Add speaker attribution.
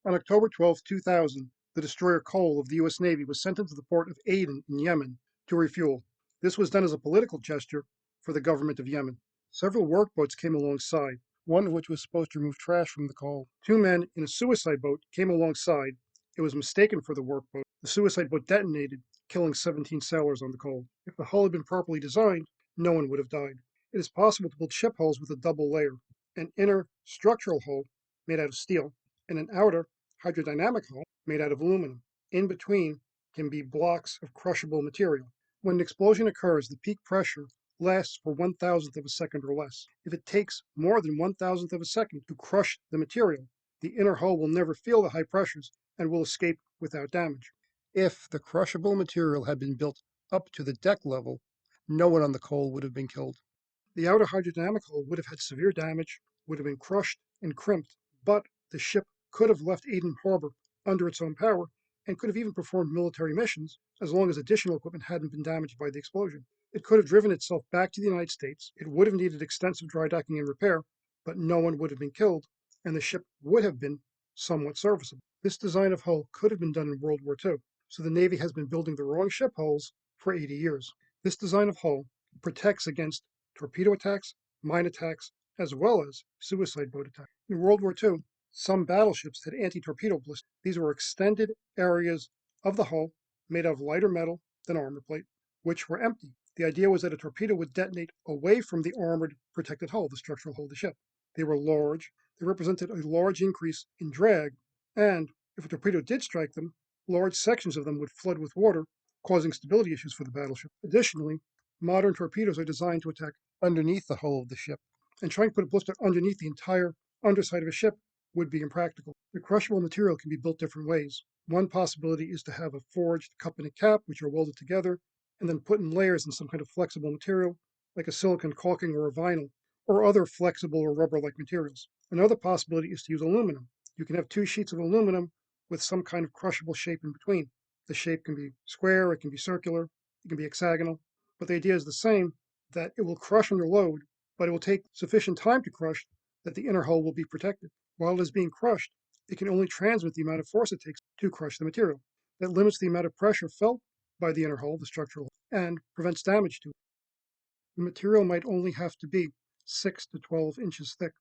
Speaker 1: On October 12, 2000, the destroyer Cole of the U.S. Navy was sent into the port of Aden in Yemen to refuel. This was done as a political gesture for the government of Yemen. Several workboats came alongside, one of which was supposed to remove trash from the Cole. Two men in a suicide boat came alongside. It was mistaken for the workboat. The suicide boat detonated, killing 17 sailors on the Cole. If the hull had been properly designed, no one would have died. It is possible to build ship hulls with a double layer, an inner structural hull made out of steel, and an outer hydrodynamic hull made out of aluminum. In between can be blocks of crushable material. When an explosion occurs, the peak pressure lasts for 1,000th of a second or less. If it takes more than 1,000th of a second to crush the material, the inner hull will never feel the high pressures and will escape without damage. If the crushable material had been built up to the deck level, no one on the Cole would have been killed. The outer hydrodynamic hull would have had severe damage, would have been crushed and crimped, but the ship could have left Aden Harbor under its own power and could have even performed military missions as long as additional equipment hadn't been damaged by the explosion. It could have driven itself back to the United States. It would have needed extensive dry docking and repair, but no one would have been killed, and the ship would have been somewhat serviceable. This design of hull could have been done in World War II, so the Navy has been building the wrong ship hulls for 80 years. This design of hull protects against torpedo attacks, mine attacks, as well as suicide boat attacks. In World War II, some battleships had anti-torpedo blisters. These were extended areas of the hull made of lighter metal than armor plate, which were empty. The idea was that a torpedo would detonate away from the armored protected hull, the structural hull of the ship. They were large, they represented a large increase in drag, and if a torpedo did strike them, large sections of them would flood with water, causing stability issues for the battleship. Additionally, modern torpedoes are designed to attack underneath the hull of the ship, and trying to put a blister underneath the entire underside of a ship would be impractical. The crushable material can be built different ways. One possibility is to have a forged cup and a cap, which are welded together, and then put in layers in some kind of flexible material, like a silicon caulking or a vinyl, or other flexible or rubber-like materials. Another possibility is to use aluminum. You can have two sheets of aluminum with some kind of crushable shape in between. The shape can be square, it can be circular, it can be hexagonal, but the idea is the same, that it will crush under load, but it will take sufficient time to crush that the inner hull will be protected. While it is being crushed, it can only transmit the amount of force it takes to crush the material. That limits the amount of pressure felt by the inner hull, the structural hull, and prevents damage to it. The material might only have to be 6 to 12 inches thick.